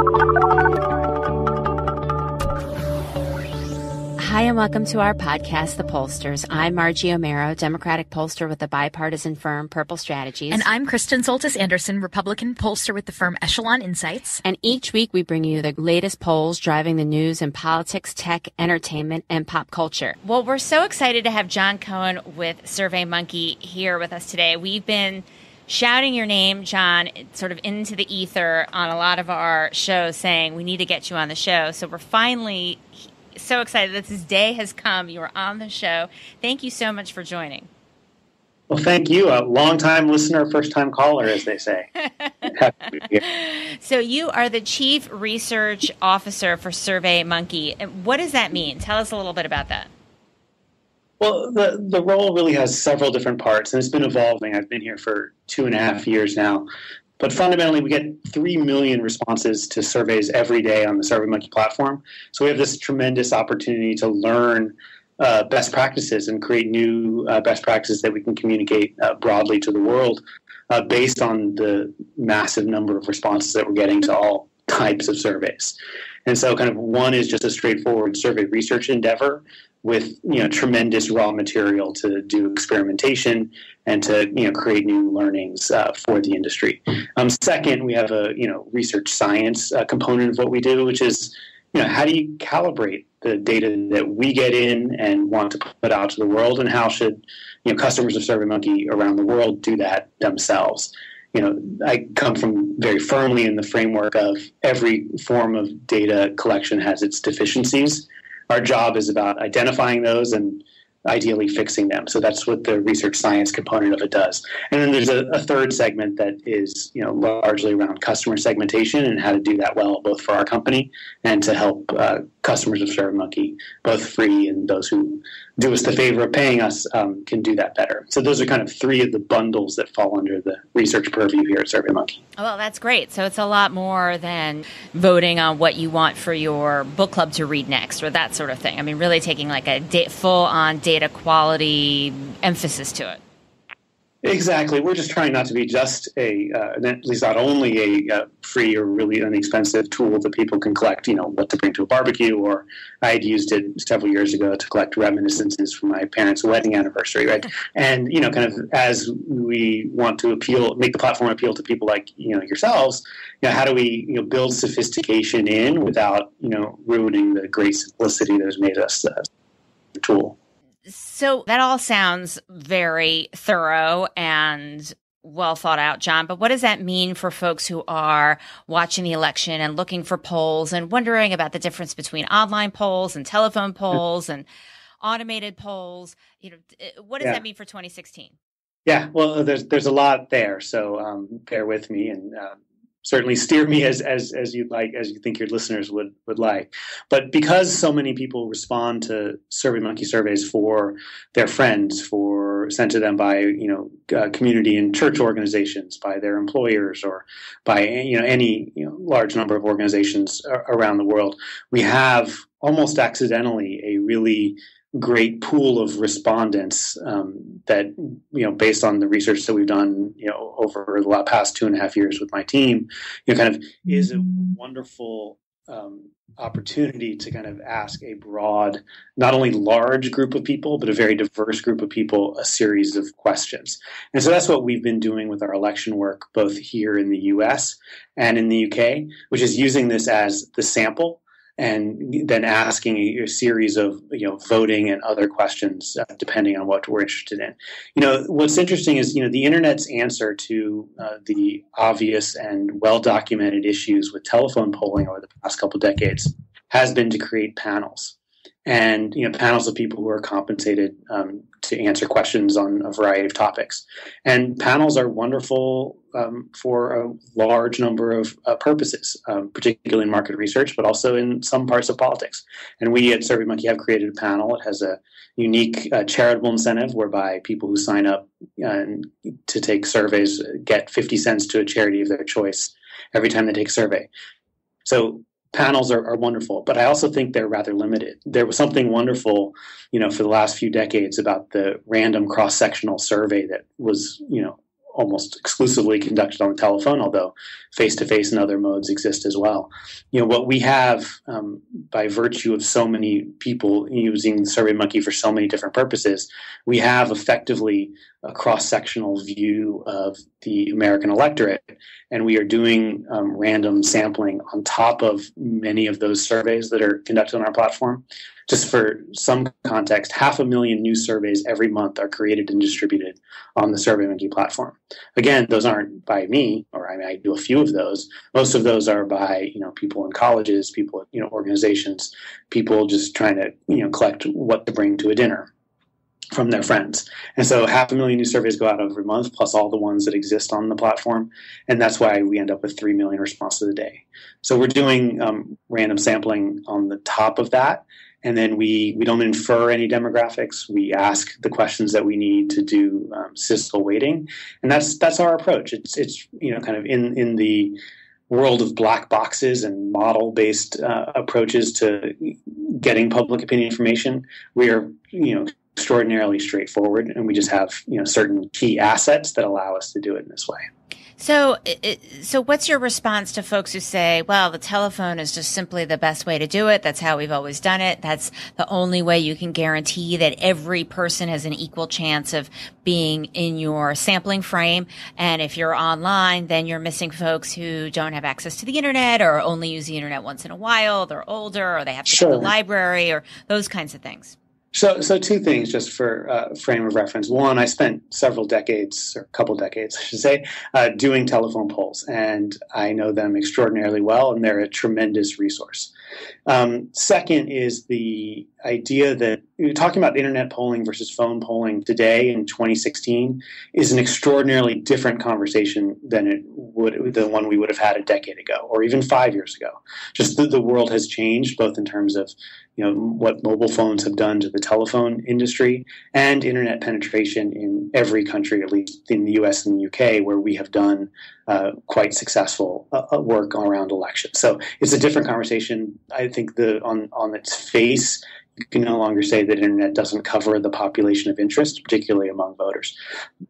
Hi, and welcome to our podcast, The Pollsters. I'm Margie O'Mara, Democratic pollster with the bipartisan firm Purple Strategies. And I'm Kristen Soltis Anderson, Republican pollster with the firm Echelon Insights. And each week we bring you the latest polls driving the news in politics, tech, entertainment, and pop culture. Well, we're so excited to have Jon Cohen with SurveyMonkey here with us today. We've been shouting your name, Jon, sort of into the ether on a lot of our shows saying we need to get you on the show. So we're finally so excited that this day has come. You are on the show. Thank you so much for joining. Well, thank you. A long-time listener, first-time caller, as they say. So you are the Chief Research Officer for SurveyMonkey. What does that mean? Tell us a little bit about that. Well, the role really has several different parts, and it's been evolving. I've been here for 2.5 years now. But fundamentally, we get 3 million responses to surveys every day on the SurveyMonkey platform. So we have this tremendous opportunity to learn best practices and create new best practices that we can communicate broadly to the world based on the massive number of responses that we're getting to all types of surveys. And so kind of one is just a straightforward survey research endeavor with tremendous raw material to do experimentation and to create new learnings for the industry. Second, we have a research science component of what we do, which is how do you calibrate the data that we get in and want to put out to the world, and how should customers of SurveyMonkey around the world do that themselves? I come from very firmly in the framework of every form of data collection has its deficiencies. Our job is about identifying those and ideally fixing them. So that's what the research science component of it does. And then there's a third segment that is largely around customer segmentation and how to do that well, both for our company and to help customers of SurveyMonkey, both free and those who do us the favor of paying us, can do that better. So those are kind of three of the bundles that fall under the research purview here at SurveyMonkey. Well, that's great. So it's a lot more than voting on what you want for your book club to read next or that sort of thing. I mean, really taking like a full-on data quality emphasis to it. Exactly. We're just trying not to be just at least not only a free or really inexpensive tool that people can collect, what to bring to a barbecue, or I had used it several years ago to collect reminiscences from my parents' wedding anniversary, right? And, kind of as we want to make the platform appeal to people like, yourselves, how do we, build sophistication in without, ruining the great simplicity that has made us the tool? So that all sounds very thorough and well thought out, Jon, but what does that mean for folks who are watching the election and looking for polls and wondering about the difference between online polls and telephone polls and automated polls? What does that mean for 2016? Yeah, well, there's a lot there, so bear with me and certainly steer me as you'd like, as you think your listeners would like. But because so many people respond to SurveyMonkey surveys for their friends, sent to them by community and church organizations, by their employers, or by any large number of organizations around the world, we have almost accidentally a really great pool of respondents that, based on the research that we've done, over the past 2.5 years with my team, kind of is a wonderful opportunity to kind of ask a broad, not only large group of people, but a very diverse group of people, a series of questions. And so that's what we've been doing with our election work, both here in the US and in the UK, which is using this as the sample and then asking a series of voting and other questions depending on what we're interested in. What's interesting is the internet's answer to the obvious and well-documented issues with telephone polling over the past couple of decades has been to create panels. And panels of people who are compensated to answer questions on a variety of topics. And panels are wonderful for a large number of purposes, particularly in market research, but also in some parts of politics. And we at SurveyMonkey have created a panel. It has a unique charitable incentive whereby people who sign up to take surveys get 50 cents to a charity of their choice every time they take a survey. So panels are wonderful, but I also think they're rather limited. There was something wonderful, for the last few decades about the random cross-sectional survey that was, almost exclusively conducted on the telephone, although face-to-face and other modes exist as well. What we have, by virtue of so many people using SurveyMonkey for so many different purposes, we have effectively a cross-sectional view of the American electorate, and we are doing random sampling on top of many of those surveys that are conducted on our platform. Just for some context, 500,000 new surveys every month are created and distributed on the SurveyMonkey platform. Again, those aren't by me, or I do a few of those. Most of those are by people in colleges, people organizations, people just trying to collect what to bring to a dinner from their friends. And so 500,000 new surveys go out every month, plus all the ones that exist on the platform. And that's why we end up with 3 million responses a day. So we're doing random sampling on the top of that. And then we don't infer any demographics. We ask the questions that we need to do statistical weighting. And that's our approach. It's kind of in the world of black boxes and model-based approaches to getting public opinion information. We are, extraordinarily straightforward, and we just have, certain key assets that allow us to do it in this way. So what's your response to folks who say, well, the telephone is just simply the best way to do it. That's how we've always done it. That's the only way you can guarantee that every person has an equal chance of being in your sampling frame. And if you're online, then you're missing folks who don't have access to the internet or only use the internet once in a while. They're older, or they have to go to the library, or those kinds of things. So two things just for frame of reference. One, I spent several decades, or a couple decades, I should say, doing telephone polls, and I know them extraordinarily well, and they're a tremendous resource. Second is the idea that talking about internet polling versus phone polling today in 2016 is an extraordinarily different conversation than the one we would have had a decade ago or even 5 years ago. Just the world has changed, both in terms of what mobile phones have done to the telephone industry and internet penetration in every country, at least in the US and the UK, where we have done quite successful work around elections. So it's a different conversation. I think on its face, you can no longer say that internet doesn't cover the population of interest, particularly among voters.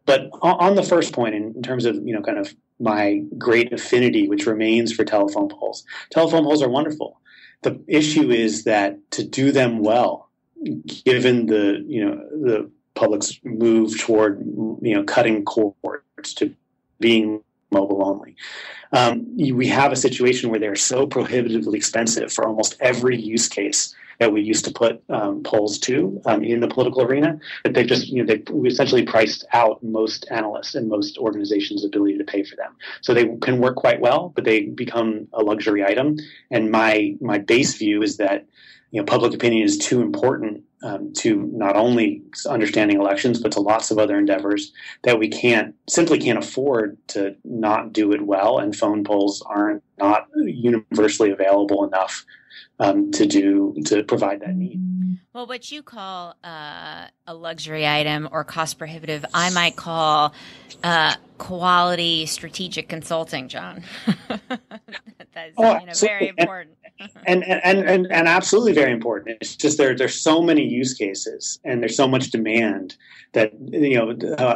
But on the first point, in terms of kind of my great affinity, which remains for telephone polls are wonderful. The issue is that to do them well, given the public's move toward cutting cords to being mobile only, we have a situation where they're so prohibitively expensive for almost every use case that we used to put polls to in the political arena, that they've just, we essentially priced out most analysts and most organizations' ability to pay for them. So they can work quite well, but they become a luxury item. And my base view is that public opinion is too important to not only understanding elections, but to lots of other endeavors that we simply can't afford to not do it well. And phone polls are not universally available enough to provide that need. Well, what you call a luxury item or cost prohibitive, I might call quality strategic consulting, John. That's very important. and absolutely very important. It's just there's so many use cases and there's so much demand that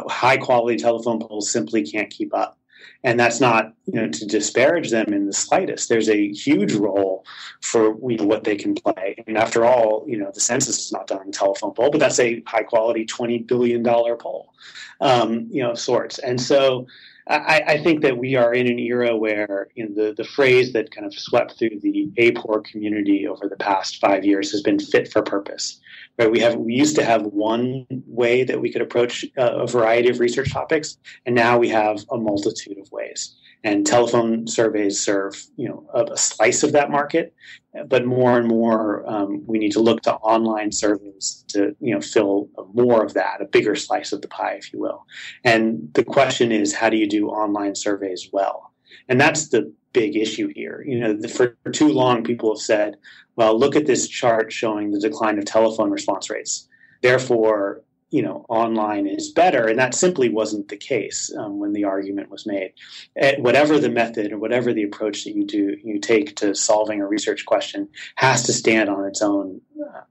high quality telephone polls simply can't keep up. And that's not, to disparage them in the slightest. There's a huge role for what they can play. And after all, the census is not done on a telephone poll, but that's a high quality $20 billion poll, of sorts. And so I think that we are in an era where the phrase that kind of swept through the APOR community over the past 5 years has been fit for purpose. Right? We used to have one way that we could approach a variety of research topics, and now we have a multitude of ways. And telephone surveys serve a slice of that market, but more and more we need to look to online surveys to fill more of that, a bigger slice of the pie, if you will. And the question is, how do you do online surveys well? And that's the big issue here. For too long, people have said, well, look at this chart showing the decline of telephone response rates. Therefore, online is better. And that simply wasn't the case when the argument was made. Whatever the method or whatever the approach that you take to solving a research question has to stand on its own.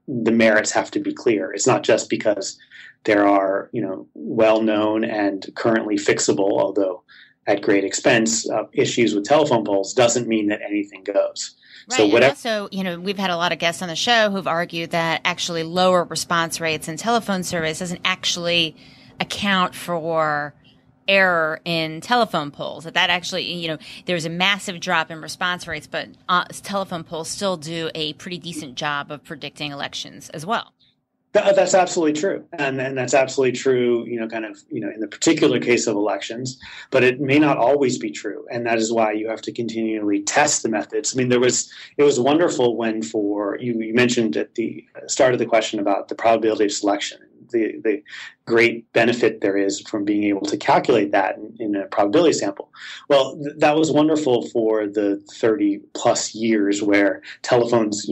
The merits have to be clear. It's not just because there are, well-known and currently fixable, although at great expense, issues with telephone polls, doesn't mean that anything goes. Right. So whatever, and also, we've had a lot of guests on the show who've argued that actually lower response rates in telephone surveys doesn't actually account for error in telephone polls. That actually, there's a massive drop in response rates, but telephone polls still do a pretty decent job of predicting elections as well. That's absolutely true. And that's absolutely true, in the particular case of elections, but it may not always be true. And that is why you have to continually test the methods. I mean, it was wonderful when you mentioned at the start of the question about the probability of selection, the great benefit there is from being able to calculate that in a probability sample. Well, that was wonderful for the 30 plus years where telephones,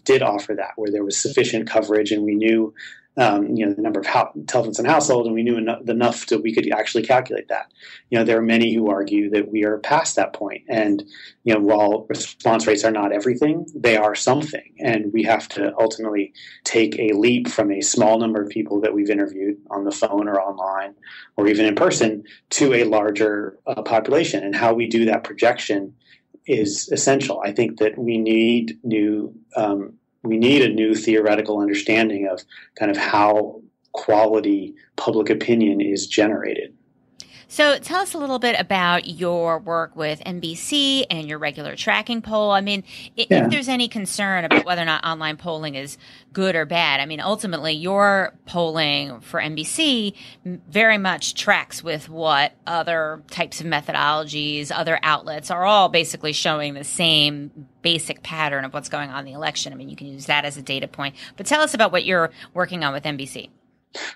did offer that, where there was sufficient coverage and we knew, the number of telephones in a household, and we knew enough that we could actually calculate that. There are many who argue that we are past that point. And, while response rates are not everything, they are something. And we have to ultimately take a leap from a small number of people that we've interviewed on the phone or online or even in person to a larger population. And how we do that projection is essential. I think that we need a new theoretical understanding of kind of how quality public opinion is generated. So tell us a little bit about your work with NBC and your regular tracking poll. I mean, if there's any concern about whether or not online polling is good or bad, I mean, ultimately your polling for NBC very much tracks with what other types of methodologies, other outlets are all basically showing the same basic pattern of what's going on in the election. I mean, you can use that as a data point. But tell us about what you're working on with NBC.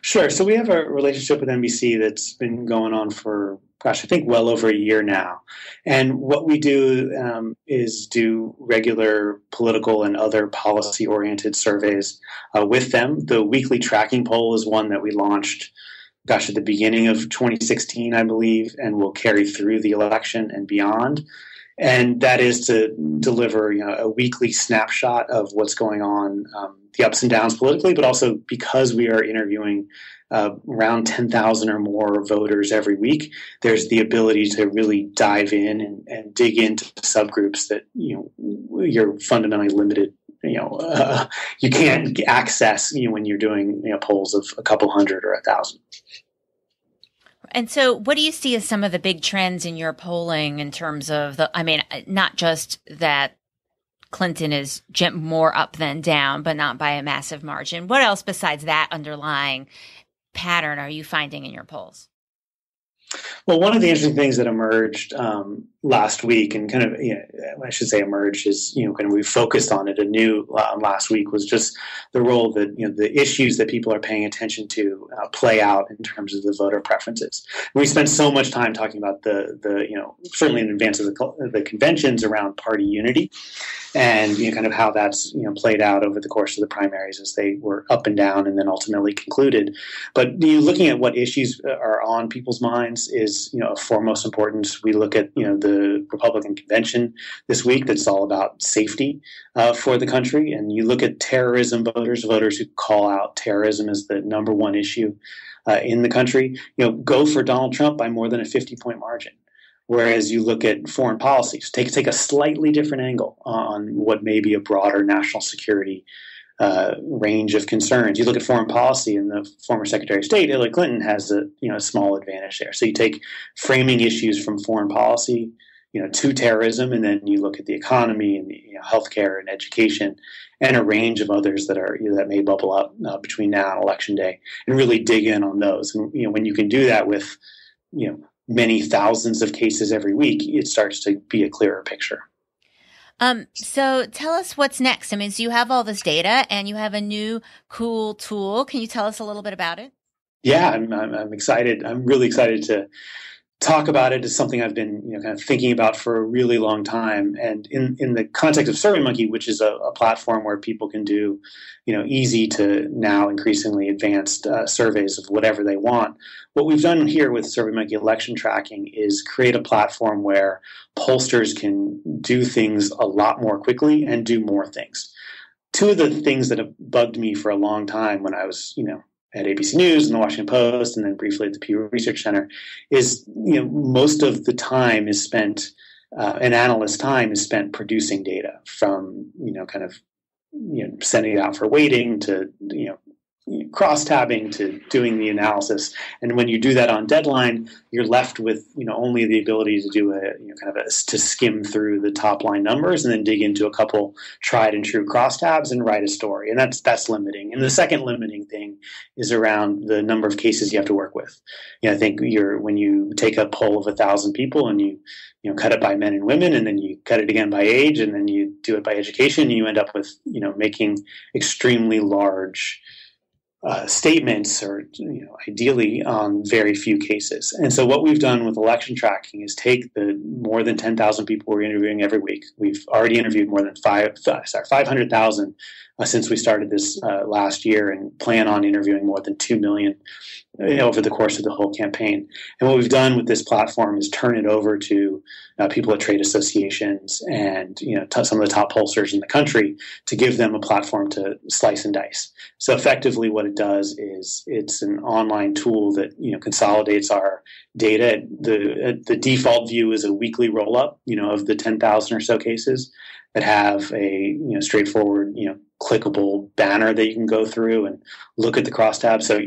Sure. So we have a relationship with NBC that's been going on for, I think well over a year now. And what we do is do regular political and other policy-oriented surveys with them. The weekly tracking poll is one that we launched, at the beginning of 2016, I believe, and will carry through the election and beyond. And that is to deliver a weekly snapshot of what's going on, the ups and downs politically, but also because we are interviewing around 10,000 or more voters every week, there's the ability to really dive in and dig into subgroups that you're fundamentally limited. You can't access when you're doing polls of a couple hundred or 1,000. And so what do you see as some of the big trends in your polling in terms of not just that Clinton is more up than down, but not by a massive margin. What else besides that underlying pattern are you finding in your polls? Well, one of the interesting things that emerged last week, and I should say emerged is, we focused on it anew last week, was just the role that, the issues that people are paying attention to play out in terms of the voter preferences. We spent so much time talking about the certainly in advance of the conventions around party unity and, how that's, played out over the course of the primaries as they were up and down and then ultimately concluded. But looking at what issues are on people's minds is, of foremost importance. We look at, the Republican convention this week that's all about safety for the country. And you look at terrorism voters who call out terrorism as the number one issue in the country, go for Donald Trump by more than a 50-point margin. Whereas you look at foreign policies, take a slightly different angle on what may be a broader national security range of concerns. You look at foreign policy, and the former Secretary of State, Hillary Clinton, has a small advantage there. So you take framing issues from foreign policy, to terrorism, and then you look at the economy and healthcare and education, and a range of others that are that may bubble up between now and Election Day, and really dig in on those. And when you can do that with many thousands of cases every week, it starts to be a clearer picture. So tell us what's next. I mean, so you have all this data and you have a new cool tool. Can you tell us a little bit about it? Yeah, I'm excited. I'm really excited to talk about it. It's something I've been kind of thinking about for a really long time. And in the context of SurveyMonkey, which is a platform where people can do easy to now increasingly advanced surveys of whatever they want. What we've done here with SurveyMonkey election tracking is create a platform where pollsters can do things a lot more quickly and do more things. Two of the things that have bugged me for a long time when I was at ABC News and the Washington Post, and then briefly at the Pew Research Center, is most of the time is spent, an analyst's time is spent producing data from kind of sending it out for weighting to cross-tabbing to doing the analysis. And when you do that on deadline, you're left with only the ability to do to skim through the top line numbers and then dig into a couple tried and true crosstabs and write a story. And that's limiting. And the second limiting thing is around the number of cases you have to work with. I think when you take a poll of 1,000 people and you cut it by men and women, and then you cut it again by age, and then you do it by education, you end up with making extremely large statements, or ideally on very few cases. And so what we've done with election tracking is take the more than 10,000 people we're interviewing every week. We've already interviewed more than 500,000 since we started this last year, and plan on interviewing more than 2 million over the course of the whole campaign. And what we've done with this platform is turn it over to people at trade associations and some of the top pollsters in the country, to give them a platform to slice and dice. So effectively what it does is it's an online tool that consolidates our data. The default view is a weekly roll-up of the 10,000 or so cases that have a straightforward clickable banner that you can go through and look at the crosstabs. So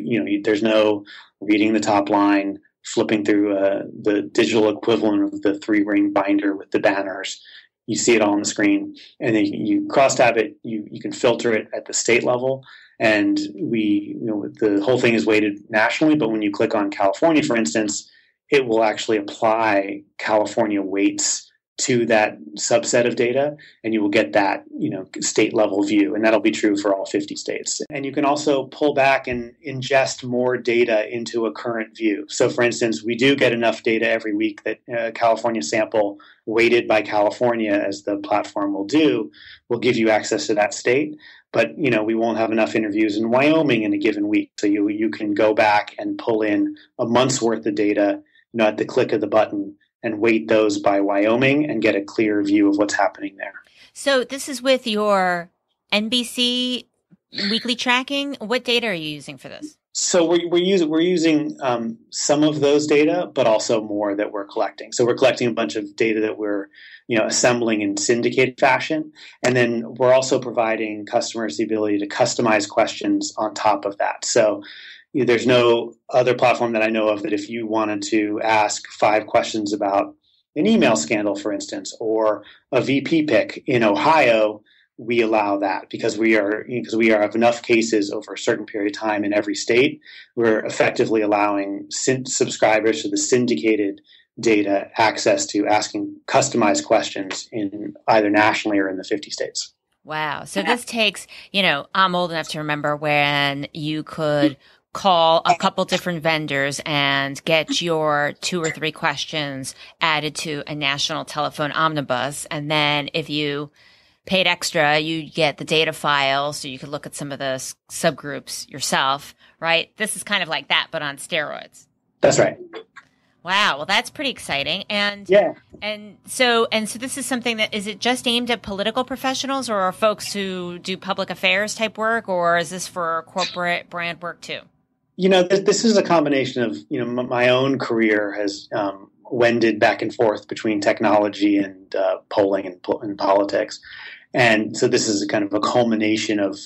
there's no reading the top line, flipping through the digital equivalent of the 3-ring binder with the banners. You see it all on the screen, and then you crosstab it. You can filter it at the state level, and the whole thing is weighted nationally. But when you click on California, for instance, it will actually apply California weights to that subset of data, and you will get that state level view, and that'll be true for all 50 states. And you can also pull back and ingest more data into a current view. So for instance, we do get enough data every week that California sample weighted by California, as the platform will give you access to that state. But we won't have enough interviews in Wyoming in a given week, so you can go back and pull in a month's worth of data at the click of the button, and weight those by Wyoming and get a clear view of what's happening there. So this is with your NBC weekly tracking. What data are you using for this? So we're using some of those data, but also more that we're collecting. So we're collecting a bunch of data that we're assembling in syndicated fashion, and then we're also providing customers the ability to customize questions on top of that. So there's no other platform that I know of that if you wanted to ask 5 questions about an email scandal, for instance, or a VP pick in Ohio, we allow that because we have enough cases over a certain period of time in every state. We're effectively allowing subscribers to the syndicated data access to asking customized questions in either nationally or in the 50 states. Wow. So this takes, I'm old enough to remember when you could call a couple different vendors and get your 2 or 3 questions added to a national telephone omnibus. And then if you paid extra, you get the data file so you could look at some of the subgroups yourself, right? This is kind of like that, but on steroids. That's right. Wow. Well, that's pretty exciting. And yeah. And so this is something that, is it just aimed at political professionals or folks who do public affairs type work, or is this for corporate brand work too? This is a combination of, my own career has wended back and forth between technology and polling and politics. And so this is kind of a culmination of,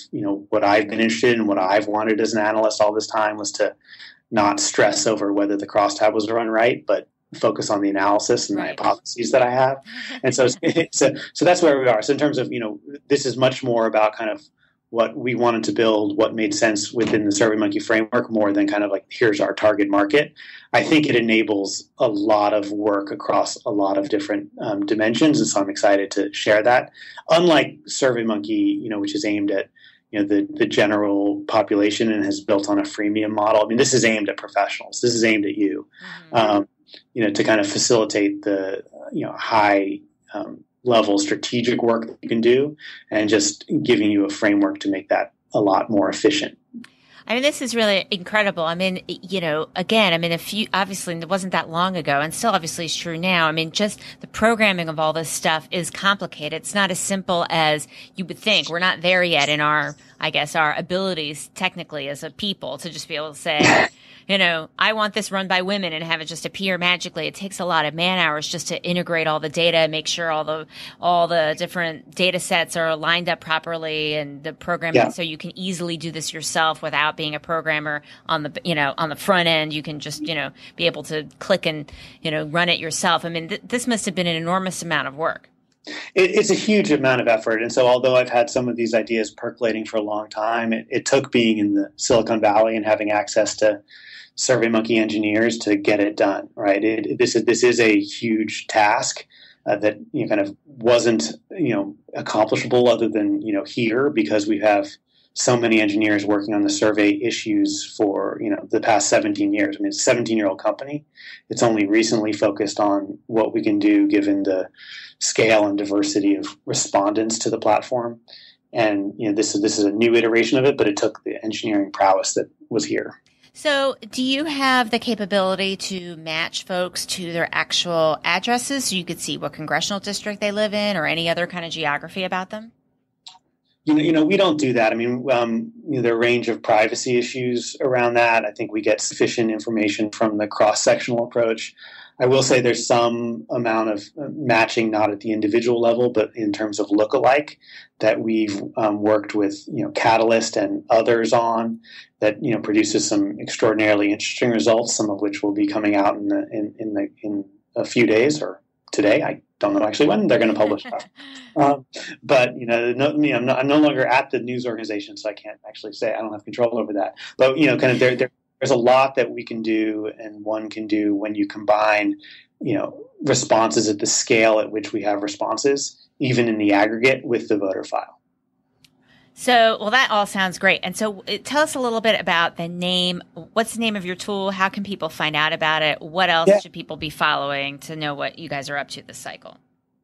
what I've been interested in, what I've wanted as an analyst all this time was to not stress over whether the crosstab was run right, but focus on the analysis and the hypotheses that I have. And so that's where we are. So in terms of, this is much more about kind of what we wanted to build, what made sense within the SurveyMonkey framework, more than kind of like, here's our target market. I think it enables a lot of work across a lot of different dimensions, and so I'm excited to share that. Unlike SurveyMonkey, which is aimed at the general population and has built on a freemium model. I mean, this is aimed at professionals. This is aimed at you, to kind of facilitate the high level strategic work that you can do, and just giving you a framework to make that a lot more efficient. I mean, this is really incredible. I mean, again, I mean, obviously it wasn't that long ago and still obviously is true now. I mean, just the programming of all this stuff is complicated. It's not as simple as you would think. We're not there yet in our abilities technically as a people to just be able to say, I want this run by women and have it just appear magically. It takes a lot of man hours just to integrate all the data, make sure all the different data sets are lined up properly and the programming. So you can easily do this yourself without being a programmer on the front end. You can just, be able to click and, run it yourself. I mean, this must have been an enormous amount of work. It's a huge amount of effort. And so although I've had some of these ideas percolating for a long time, it took being in the Silicon Valley and having access to SurveyMonkey engineers to get it done, right? This is a huge task that kind of wasn't accomplishable other than here, because we have so many engineers working on the survey issues for the past 17 years. I mean, it's a 17-year-old company. It's only recently focused on what we can do given the scale and diversity of respondents to the platform. And this is a new iteration of it, but it took the engineering prowess that was here. So do you have the capability to match folks to their actual addresses so you could see what congressional district they live in or any other kind of geography about them? We don't do that. I mean, there are a range of privacy issues around that. I think we get sufficient information from the cross-sectional approach. I will say there's some amount of matching, not at the individual level, but in terms of lookalike that we've worked with, Catalyst and others on that, produces some extraordinarily interesting results, some of which will be coming out in a few days or today. I don't know actually when they're going to publish that. But I'm no longer at the news organization, so I can't actually say I don't have control over that. But there's a lot that we can do and one can do when you combine, responses at the scale at which we have responses, even in the aggregate with the voter file. So, well, that all sounds great. And so tell us a little bit about the name. What's the name of your tool? How can people find out about it? What else should people be following to know what you guys are up to this cycle?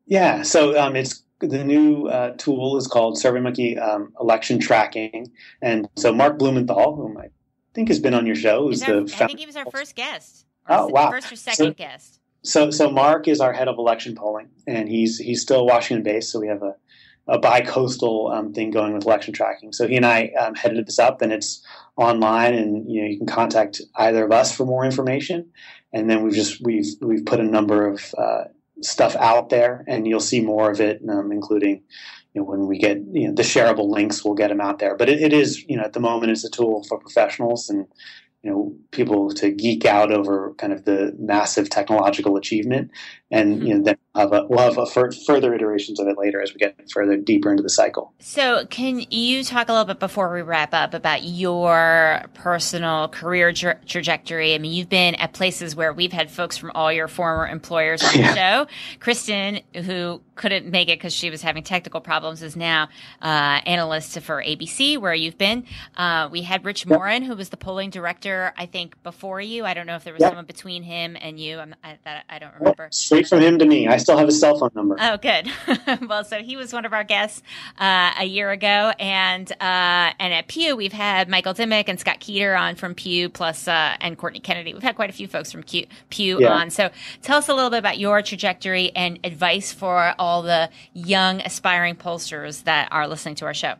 Yeah, so it's the new tool is called SurveyMonkey Election Tracking. And so Mark Blumenthal, whom I think has been on your show, I think he was our first guest. Wow. First or second guest. So Mark is our head of election polling, and he's still Washington based. So we have a bi-coastal thing going with election tracking. So he and I headed this up, and it's online, and you can contact either of us for more information. And then we've put a number of stuff out there, and you'll see more of it, including when we get the shareable links, we'll get them out there. But it is at the moment it's a tool for professionals and people to geek out over kind of the massive technological achievement, and then we'll have further iterations of it later as we get further deeper into the cycle. So, can you talk a little bit before we wrap up about your personal career trajectory? I mean, you've been at places where we've had folks from all your former employers on the show. Kristen, who couldn't make it because she was having technical problems, is now analyst for ABC, where you've been. We had Rich Morin, who was the polling director, I think, before you. I don't know if there was someone between him and you. I don't remember. Straight from him to me. I still have his cell phone number. Oh, good. Well, so he was one of our guests a year ago, and at Pew we've had Michael Dimmick and Scott Keeter on from Pew, plus and Courtney Kennedy. We've had quite a few folks from Pew on. So tell us a little bit about your trajectory and advice for all the young aspiring pollsters that are listening to our show.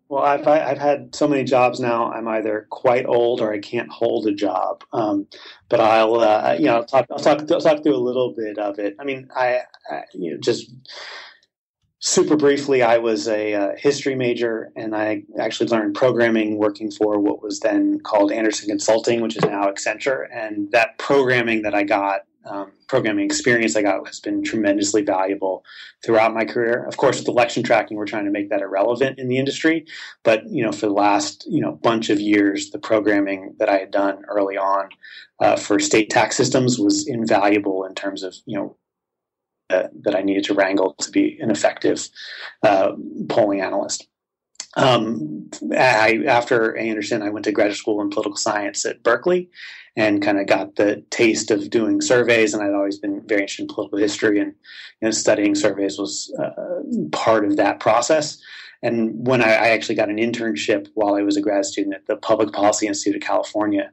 Well, I've had so many jobs now. I'm either quite old or I can't hold a job. But I'll talk through a little bit of it. I mean, I just super briefly, I was a history major, and I actually learned programming working for what was then called Anderson Consulting, which is now Accenture. And that programming that I got, programming experience I got, has been tremendously valuable throughout my career. Of course, with election tracking, we're trying to make that irrelevant in the industry. But, for the last, bunch of years, the programming that I had done early on for state tax systems was invaluable in terms of, that I needed to wrangle to be an effective polling analyst. After Anderson, I went to graduate school in political science at Berkeley. and kind of got the taste of doing surveys. And I'd always been very interested in political history, and studying surveys was part of that process. And when I actually got an internship while I was a grad student at the Public Policy Institute of California,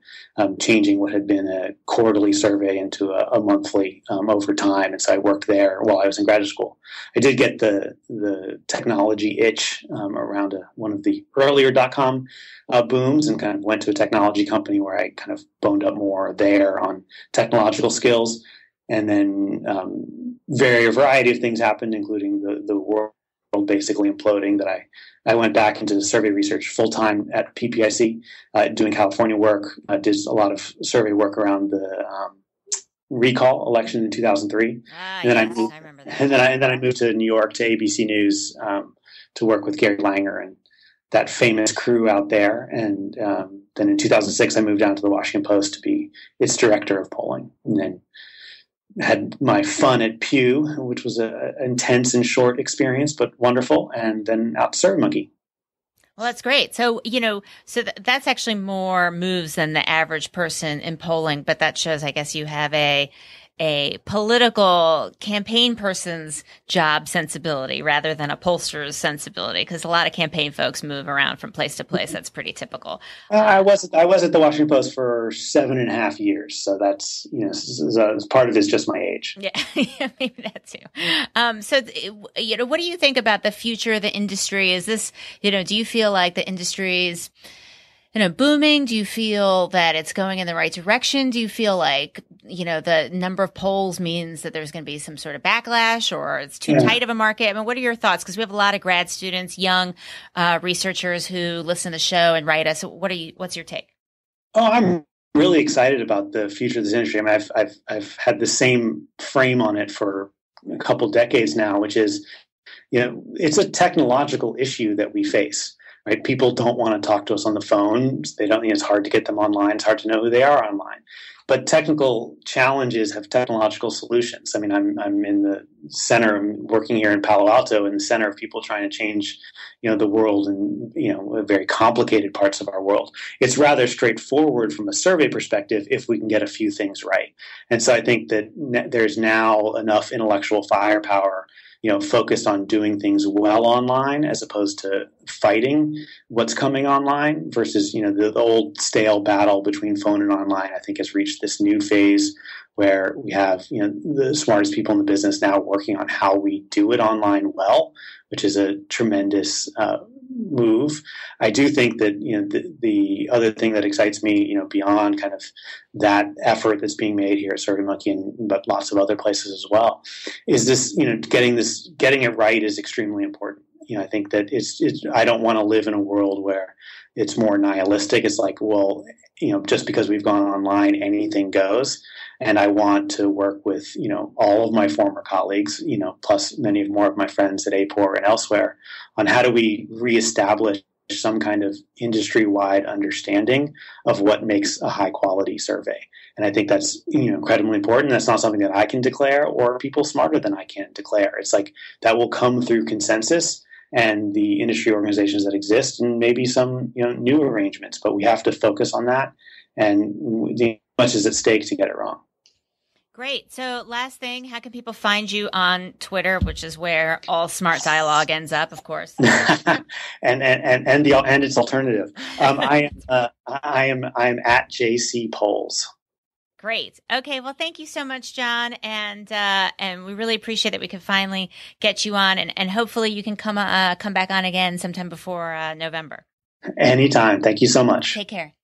changing what had been a quarterly survey into a monthly over time. And so I worked there while I was in graduate school. I did get the technology itch around one of the earlier .com booms, and kind of went to a technology company where I kind of boned up more there on technological skills. And then a variety of things happened, including the world basically imploding, that I went back into survey research full-time at PPIC, doing California work. Did a lot of survey work around the recall election in 2003. And then I remember that. And then I moved to New York to ABC News to work with Gary Langer and that famous crew out there. And then in 2006, I moved down to the Washington Post to be its director of polling. And then had my fun at Pew, which was an intense and short experience, but wonderful, and then out to SurveyMonkey. Well, that's great. So, that's actually more moves than the average person in polling, but that shows, I guess, you have a political campaign person's job sensibility rather than a pollster's sensibility, because a lot of campaign folks move around from place to place. That's pretty typical. I was at the Washington Post for 7.5 years, so that's part of it is just my age. Yeah, maybe that too. So what do you think about the future of the industry? Is this, do you feel like the industry is booming? Do you feel that it's going in the right direction? Do you feel like, the number of polls means that there's going to be some sort of backlash, or it's too tight of a market? I mean, what are your thoughts? Because we have a lot of grad students, young researchers who listen to the show and write us. What's your take? Oh, I'm really excited about the future of this industry. I mean, I've had the same frame on it for a couple decades now, which is, it's a technological issue that we face. Right? People don't want to talk to us on the phone. They don't. It's hard to get them online. It's hard to know who they are online. But technical challenges have technological solutions. I mean, I'm in the center. I'm working here in Palo Alto, in the center of people trying to change, the world and very complicated parts of our world. It's rather straightforward from a survey perspective if we can get a few things right. And so I think that there's now enough intellectual firepower, focused on doing things well online as opposed to fighting what's coming online versus, the old stale battle between phone and online, I think has reached this new phase where we have, the smartest people in the business now working on how we do it online well, which is a tremendous move. I do think that the other thing that excites me, beyond kind of that effort that's being made here at SurveyMonkey but lots of other places as well, is this getting it right is extremely important. I think that I don't want to live in a world where it's more nihilistic. It's like, well, just because we've gone online, anything goes. And I want to work with, all of my former colleagues, plus many more of my friends at APOR and elsewhere, on how do we reestablish some kind of industry-wide understanding of what makes a high-quality survey. And I think that's incredibly important. That's not something that I can declare or people smarter than I can declare. It's like that will come through consensus and the industry organizations that exist, and maybe some new arrangements. But we have to focus on that, and much is at stake to get it wrong. Great. So last thing, how can people find you on Twitter, which is where all smart dialogue ends up, of course? and its alternative. I am at JC Polls. Great. Okay. Well, thank you so much, Jon. And we really appreciate that we could finally get you on, and hopefully you can come back on again sometime before November. Anytime. Thank you so much. Take care.